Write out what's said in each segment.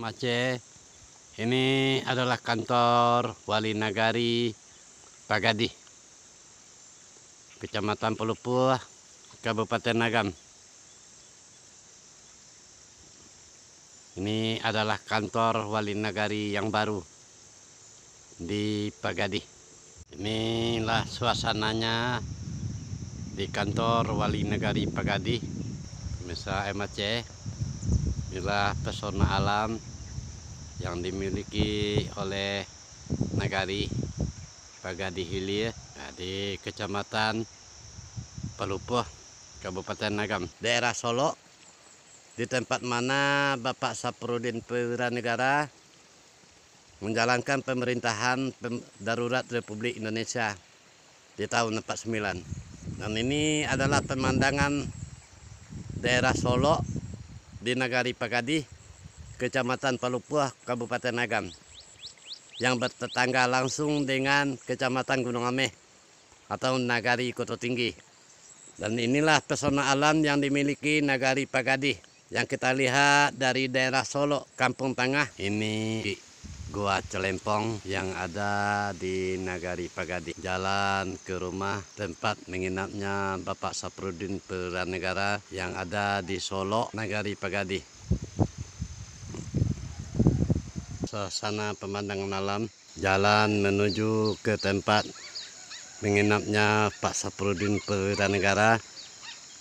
Aceh. Ini adalah kantor Wali Nagari Pagadi, Kecamatan Pelupuh, Kabupaten Agam. Ini adalah kantor Wali Nagari yang baru di Pagadi. Inilah suasananya di kantor Wali Nagari Pagadi. Misal Aceh, inilah pesona alam yang dimiliki oleh Nagari Pagadi Hilir di Kecamatan Pelupuh, Kabupaten Agam, daerah Solo, di tempat mana Bapak Saprudin Perwira Negara menjalankan pemerintahan darurat Republik Indonesia di tahun 49. Dan ini adalah pemandangan daerah Solo di Nagari Pagadi, Kecamatan Pelupuh, Kabupaten Agam, yang bertetangga langsung dengan Kecamatan Gunung Ameh atau Nagari Koto Tinggi. Dan inilah pesona alam yang dimiliki Nagari Pagadi yang kita lihat dari daerah Solo, Kampung Tengah. Ini Gua Celempong yang ada di Nagari Pagadi. Jalan ke rumah tempat menginapnya Bapak Saprudin Perwira Negara yang ada di Solo, Nagari Pagadi. Suasana pemandangan alam, jalan menuju ke tempat menginapnya Pak Saprudin Perwira Negara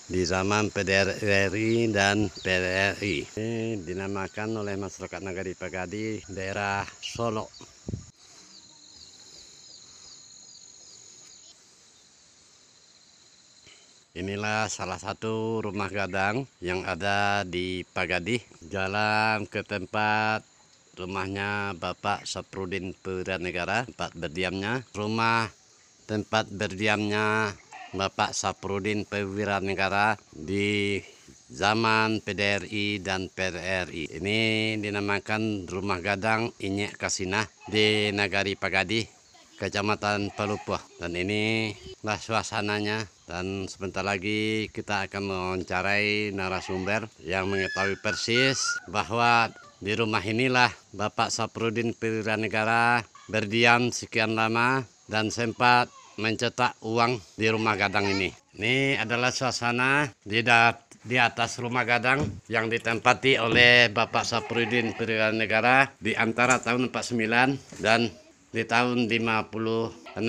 di zaman PDRI dan PRRI. Ini dinamakan oleh masyarakat Nagari Pagadi daerah Solo. Inilah salah satu rumah gadang yang ada di Pagadi. Jalan ke tempat rumahnya Bapak Saprudin Perwira Negara, tempat berdiamnya. Rumah tempat berdiamnya Bapak Saprudin Perwira Negara di zaman PDRI dan PRRI. Ini dinamakan Rumah Gadang Inyek Kasinah di Nagari Pagadi, Kecamatan Pelupuh. Dan inilah suasananya. Dan sebentar lagi kita akan mewawancarai narasumber yang mengetahui persis bahwa di rumah inilah Bapak Saprudin Perwira Negara berdiam sekian lama dan sempat mencetak uang di rumah gadang ini. Ini adalah suasana di atas rumah gadang yang ditempati oleh Bapak Saprudin Perwira Negara di antara tahun 49 dan di tahun 56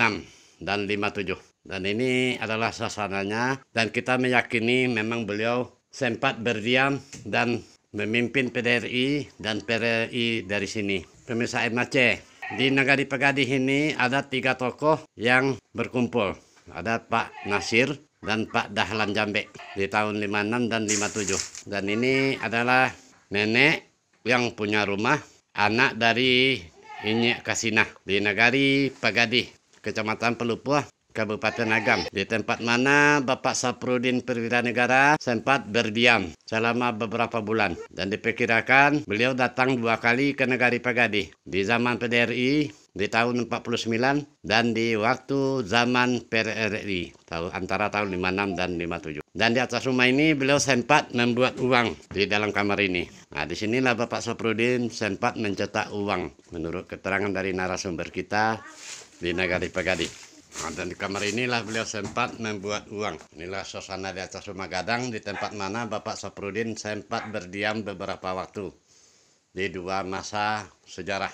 dan 57. Dan ini adalah suasananya, dan kita meyakini memang beliau sempat berdiam dan memimpin PDRI dan PRRI dari sini. Pemirsa Aceh, di Nagari Pagadi ini ada 3 tokoh yang berkumpul. Ada Pak Nasir dan Pak Dahlan Jambe di tahun 56 dan 57. Dan ini adalah nenek yang punya rumah, anak dari Inyek Kasinah di Nagari Pagadi, Kecamatan Pelupuh, Kabupaten Agam, di tempat mana Bapak Saprudin Perwira Negara sempat berdiam selama beberapa bulan. Dan diperkirakan beliau datang 2 kali ke Nagari Pagadi, di zaman PDRI di tahun 49 dan di waktu zaman PRRI antara tahun 56 dan 57. Dan di atas rumah ini beliau sempat membuat uang di dalam kamar ini. Nah, disinilah Bapak Saprudin sempat mencetak uang menurut keterangan dari narasumber kita di Nagari Pagadi. Nah, dan di kamar inilah beliau sempat membuat uang. Inilah suasana di atas rumah gadang di tempat mana Bapak Saprudin sempat berdiam beberapa waktu di 2 masa sejarah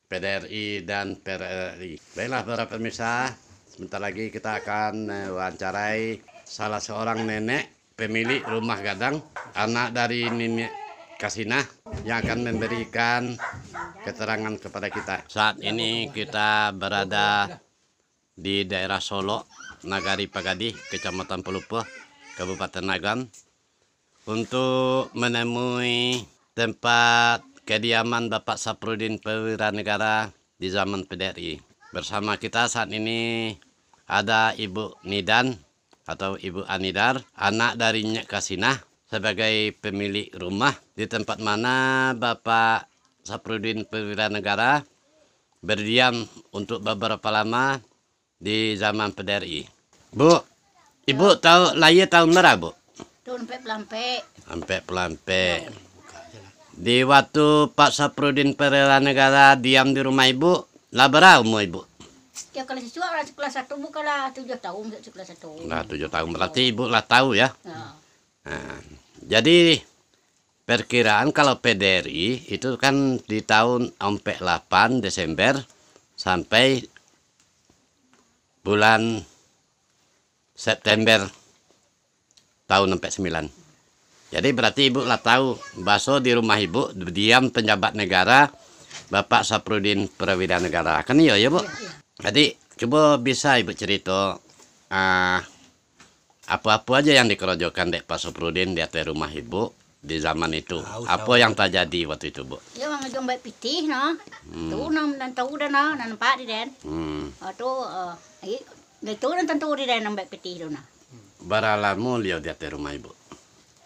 PDRI dan PRRI. Baiklah para pemirsa, sebentar lagi kita akan wawancarai salah seorang nenek pemilik rumah gadang, anak dari Inyek Kasinah, yang akan memberikan keterangan kepada kita. Saat ini kita berada di daerah Solo, Nagari Pagadi, Kecamatan Pelupuh, Kabupaten Agam, untuk menemui tempat kediaman Bapak Saprudin Perwira Negara di zaman PDRI. Bersama kita saat ini ada Ibu Nidan atau Ibu Anidar, anak dari Inyek Kasinah, sebagai pemilik rumah di tempat mana Bapak Saprudin Perwira Negara berdiam untuk beberapa lama di zaman PDRI. Bu, Ibu tahu lahir tahun berapa, Bu? Tahun sampai pelampe. Sampai pelampe. Di waktu Pak Saprudin Pereira Negara diam di rumah ibu, lah berapa umur ibu? Ya kalau siswa orang sekolah 1 bukanlah 7 tahun sekolah 1. Lah 7 tahun berarti ibu lah tahu ya. Ya. Nah, jadi perkiraan kalau PDRI itu kan di tahun 8 Desember sampai bulan September tahun 9. Jadi berarti ibu lah tahu Baso di rumah ibu diam penjabat negara Bapak Saprudin Pereira Negara. Kan iya ya bu? Jadi coba bisa ibu cerita apa-apa aja yang dikerojokan dek Pak Saprudin di atas rumah ibu di zaman itu. Apa yang terjadi waktu itu bu? Ya orang ngajong baik pitih no. Tu nam dan tahu dah no, nan nampak di den. Tu itu dan tentu di den baik pitih tu na. Beralamu lihat di atas rumah ibu.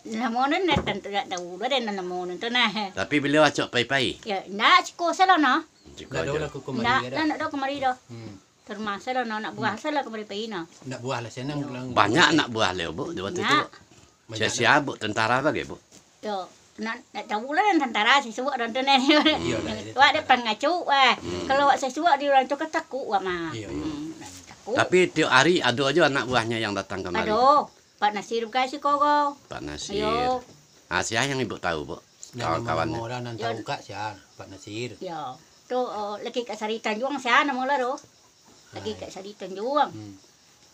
Namonan na tentu dah tahu dah den namonan tu na. Tapi beliau acok pai-pai. Ya nak siko selo no. Ciko aja. Nak dah kemari dah. Termasuk lah no, nak buah salah kemari pai na. Nak buah lah senang pulang. Banyak anak buah leo bu di waktu itu. Sia-sia bu tentara bagi bu. Yo, nak tahu lah dan tentara siswa dan tenan. Wak dia pengacu kalau wak siswa di orang tu takut wak mah. Takut. Tapi tiap hari ada aja anak buahnya yang datang kemari. Aduh, Pak Nasir kasih kogo. Pak Nasir. Yo. Siapa yang ibu tahu bu? Kawan-kawannya. Orang nan tahu kak siapa Pak Nasir. Yo. Tu lagi kat Sari Tanjung siapa nama lah tu. Lagi kat Sari Tanjung.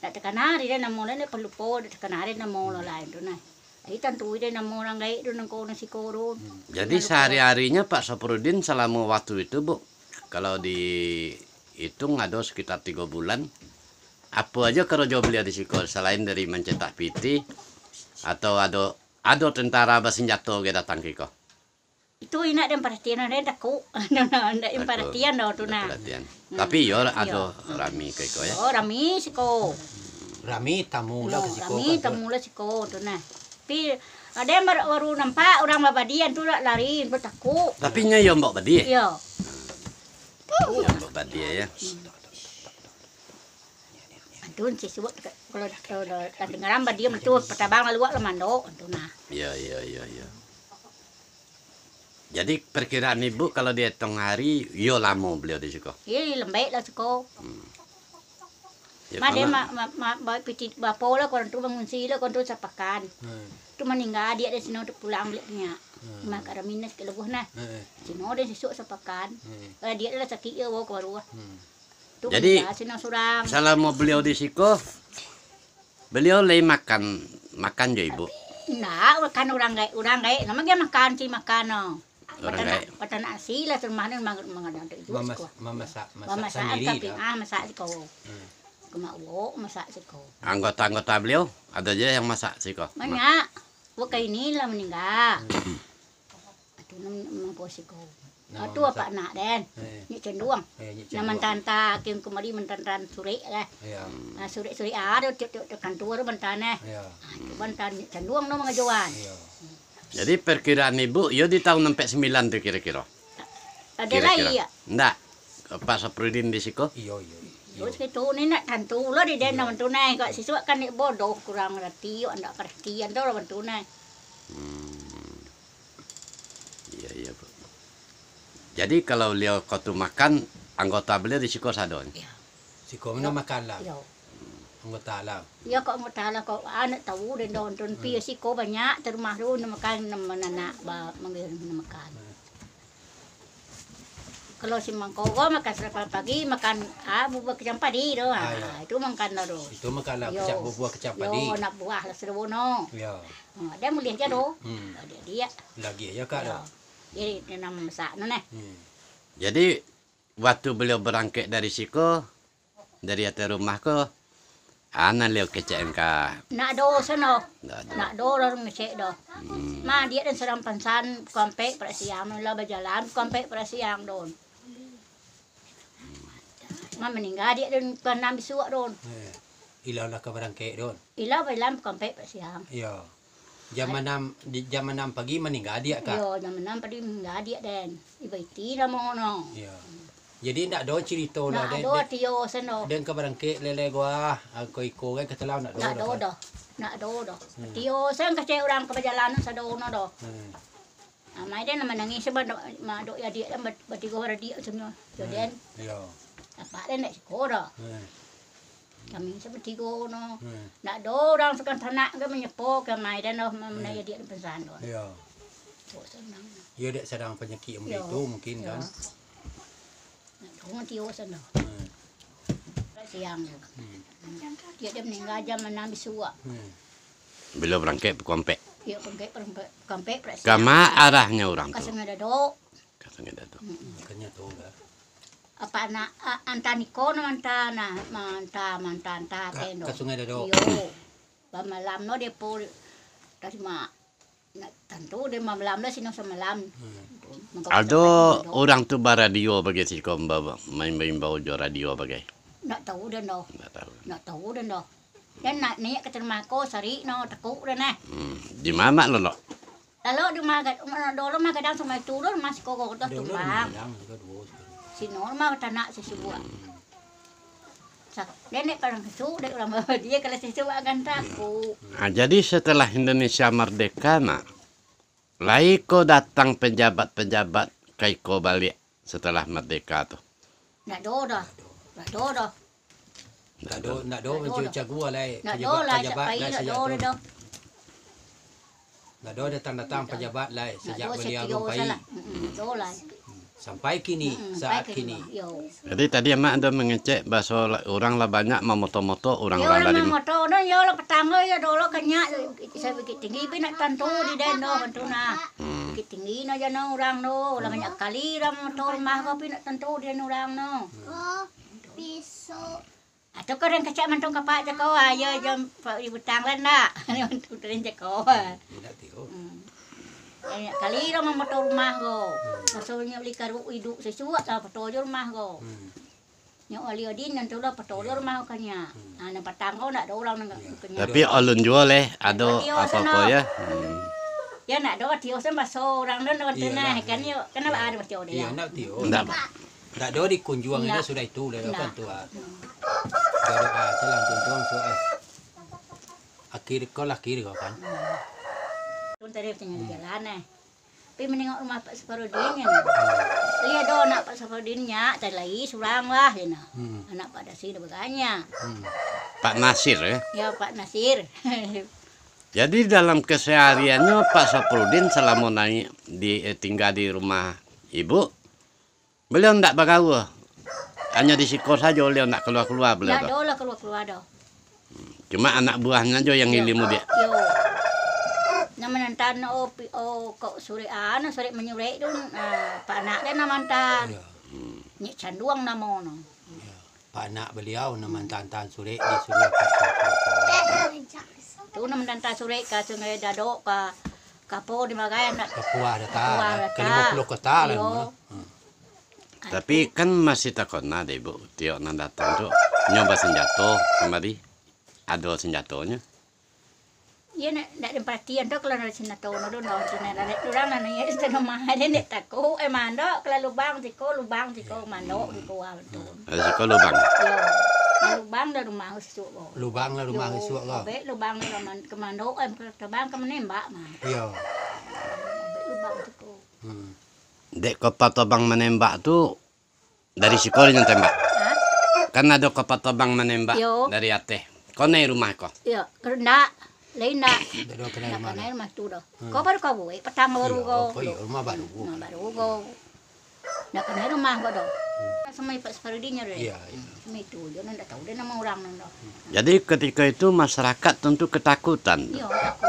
Nak tekan hari dia nama lah ni perlu po tekan hari nama lah lain tu nah. Ai tentu dia nama orang gaib tu nang kono si korun. Jadi sehari-harinya Pak Saprudin selama waktu itu bu, kalau dihitung ada sekitar 3 bulan. Apa aja kerja beliau di situ selain dari mencetak piti atau ada tentara bersenjata ke datang ke kau? Itu inak dan perhatian ada takut. Ndak yang perhatian dah tu nah. Tapi yo ada rami ke kau ya. Oh rami siko. Rami tamu lah ke siko. Rami tamu lah siko tu nah. Tapi ada yang baru nampak orang babadian tu nak lari bertakut. Tapi nya yo mbok badi. Ya. Ya mbok badi ya. Antun siswa kalau dengaran badia betul petabang lalu lah mando tu nah. Iya. Jadi perkiraan ibu kalau dihitung hari, yo lama beliau di situ. Iya lembek lah siko. Ya, Made piti bapo lah korang tu bangun sila korang tu sapakan. Tu meninggal dia di sini untuk pulang belaknya. Mak ada minus ke lebuh nah. Sini dia sisuk sapakan. Dia adalah sakit ya bawa ke baru. Jadi sini surang. selama beliau di situ, beliau lagi makan je ibu. Nah, makan orang gay. Namanya makan sih makan no. Orang gay. Patan nasi lah termahal mengadang itu. Masak Masak sendiri. masak sih kau. Kemau masak sih kau. Anggota-anggota beliau ada aja yang masak sih kok. Banyak. Wak ini lah meninggal. Itu nama posisi kau. Itu apa nak den? Ni cenderung. Nama tanta kim kemari mentantan suri lah. Suri ada tekan tua tu mentan mentan cenderung nama ngajuan. Jadi perkiraan ibu, yo di tahun 9 tuh kira-kira. Ada lagi ya? Ndak. Pak Saprudin di situ. Iya. Terus itu ni nak tentu lah di den nama tunai kau siswa kan ni bodoh kurang rati, anda perhatian tu orang tunai. Iya bu. Jadi kalau beliau kotu makan, anggota beliau di situ sadon. Siko mana makan lah. Ya. Anggota lah. Ya kau mau tahu kau anak tahu dan don pi siko banyak terumah tu nama makan nama anak manggil nama makan. Kalau si mangkok makan serapal pagi makan bubur kecap padi tu itu makan dah tu. Itu makan lah buah kecap padi. Yo nak buah lah serono. Ya. Dia mulih je tu. Dia. Lagi ya kak dah. Jadi dia nama masak tu nah. Jadi waktu beliau berangkat dari situ, dari atas rumah ke, anak beliau kecek engkau. Nak do sana. Ndak ada. Nak do orang ngecek dah. Ma dia dan serang pansan kompe persiang lah berjalan kompe persiang don. Ma meninggal dia dan kanam bisuak don. Ilaw lah ka barangke don. Ilaw berjalan kompe persiang. Ya. Jam 6 pagi meninggal dia kak. Yo jam 6 pagi meninggal dia dan ibaiti lah mono. Ya. Jadi ndak do cerita lah Nak do tio sana. Den ka barangke lele gua aku iko kan ketelaw nak do. Nak do dah. Nak do dah. Tio sen kecek orang ke perjalanan sadono dah. Mai den menangis sebab dok ya dia bertiga orang dia semua. Joden. Iya. Apa den nak sekolah. Eh. Kami seperti no. Eh. Nak do orang sukan tanak ke menyepo ke mai dan menaya dia pesan do. Iya. Oh senang. Ya dek sedang penyakit Yo. itu mungkin kan. Nak do tio sana. Eh. Siang. Dia meninggal jam 6 suak. Beliau berangkat ke Kompek. Dia kampek Kama arahnya orang tu. Kasang ada do. Katanya dah tu. Makanya tu lah. Apa nak antaniko na manta tendo. Ke sungai Dado. Yo. Ba malam no dia po tas ma nak tentu dia malam lah sino sa malam. Ado orang tu baradio bagi si komba main bau jo radio bagi. Nak tahu dah no. Tak tahu. Nak tahu dah no. Dan nak ni ke terma ko sari no takuk dah nah. Di mana lo? Lalu di magat dolo magadang sa may turun mas ko ko Dulu tumbang. bilang juga dua. Sino ma tanak sa subuan. Sa nenek parang kesu dek orang dia kalau sesuatu akan takut. Nah, jadi setelah Indonesia merdeka, nak, laiko datang pejabat-pejabat kaiko balik setelah merdeka tu. Nak do dah. Nak do dah. Nak do mencuri gua lah. Nak do lah Pejabat sampai lah nak sejak do tu. dah. Nak do datang pejabat lah Nak sejak do beliau setio rumpai. salah. Do lah. Sampai kini, saat kini. Yo. Jadi tadi emak ada mengecek bahasa orang lah banyak memoto-moto orang Yo lah lah dari motor no yo lah petangga ya do lah kenyak saya bukit tinggi pi nak tantu di den do bantu na. Bukit tinggi no ya no orang no lah banyak kali ram motor mah ko pi nak tantu di orang no. Pisau. Atau kadang kacak mantong kapak cakau ayo jam ibu tanglan nak. Bantu den cakau. Tidak tahu. Banyak kali ram motor rumah ko. Maksudnya beli karu hidup sesuatu lah petojo rumah ko. Yang oli odin yang tu lah petojo rumah ko kanya. Nah, petang ko nak ada orang nak kanya. Tapi alun jual ada Tio apa-apa ya. Ya nak ada tio sen baso orang dan orang tenah kan yo. Kenapa ada tio dia? Iya, nak tahu. Enggak. Tak do di kunjuang itu sudah itu dah kan tu. Doa jalan kunjuang sudah. Akhir kau kan. Pun tadi tinggal di jalan Tapi menengok rumah Pak Saparudin ya. Lihat do anak Pak Saparudin nya tadi lagi surang lah ya nah. Anak Pak Nasir beganya. Pak Nasir ya. Ya Pak Nasir. Jadi dalam kesehariannya Pak Saprudin selama naik tinggal di rumah ibu, beliau tidak bergaul. Hanya di sikor saja beliau tidak keluar-keluar beliau. Ya do lah keluar do. Cuma anak buahnya aja yang ngilimu dia. Yo. Naman nantan kok sore menyure dun Pak anak dan namantan. Ni canduang namo no. Pak anak beliau nama tantan sore di suruh Tu naman tantan sore ka sungai dado ka kapo di magayan nak Papua Papua data, data. ke 50 kota lah. Yo. Tapi kan masih takut nada ibu. Tiok nak datang tu nyoba senjata kembali. Ada senjatanya. Ya nak perhatian tu kalau nak cina tahu no do no cina nak orang nak ni itu nama ada ni takut mando kalau lubang tiko mando tiko tu. Ada sikor lubang. Yo. Lubang dah rumah usu ko. Lubang lah rumah esok kau. Be lubang ni kemando terbang ke menembak mah. Iya. Be lubang tiko. Dek kopatobang menembak tu dari sikor yang tembak. Ha? Kan ada kopatobang menembak Yo. dari ateh. Kau naik rumah kau. Ya, kerana lain nak Dado kena nak mana? kena rumah tu dah. Kau baru kau buat petang baru kau. Oh iya, rumah baru. Nah, baru kau. Nak kena rumah kau dah. Sama Pak Saparudinya dah. Iya, Sama itu, dia nak tahu dia nama orang dah. Jadi ketika itu masyarakat tentu ketakutan. Iya, aku.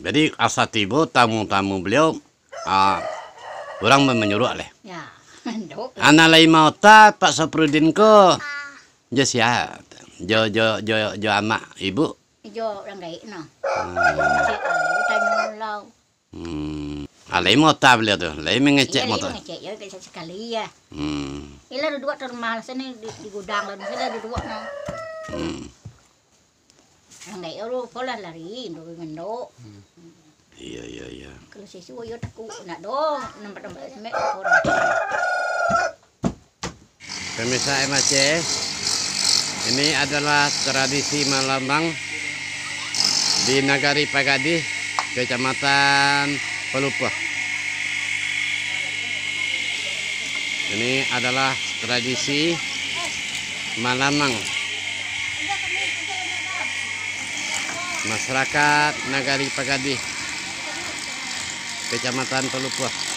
Jadi asa tiba tamu-tamu beliau orang menyuruh leh. Ya, mandok. Anak lain mau tak Pak Saprudin ko. Jo sihat. Jo amak ibu. Jo orang gaik no. Cik tanya lau. Alai mau tak beliau tu. Lain mengecek Iya, motor. ngecek ya bisa sekali ya. Hmm. Ila dua termahal sini di gudang lah. Saya ada dua no. Orang gaik orang pola lari, do mendo. Iya. Kalau sesuatu yo takut nak do nampak semek orang. Pemirsa MAC, ini adalah tradisi Malambang di Nagari Pagadi, Kecamatan pelupa. Ini adalah tradisi Malamang. Masyarakat Nagari Pagadi, Kecamatan Pelupa.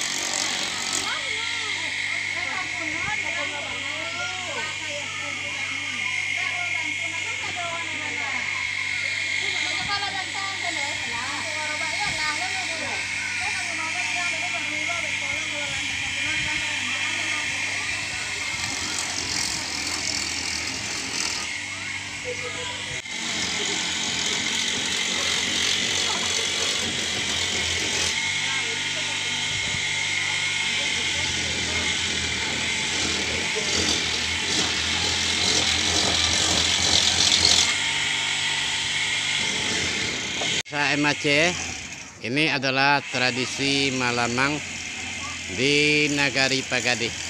MAC, ini adalah tradisi Malamang di Nagari Pagadi.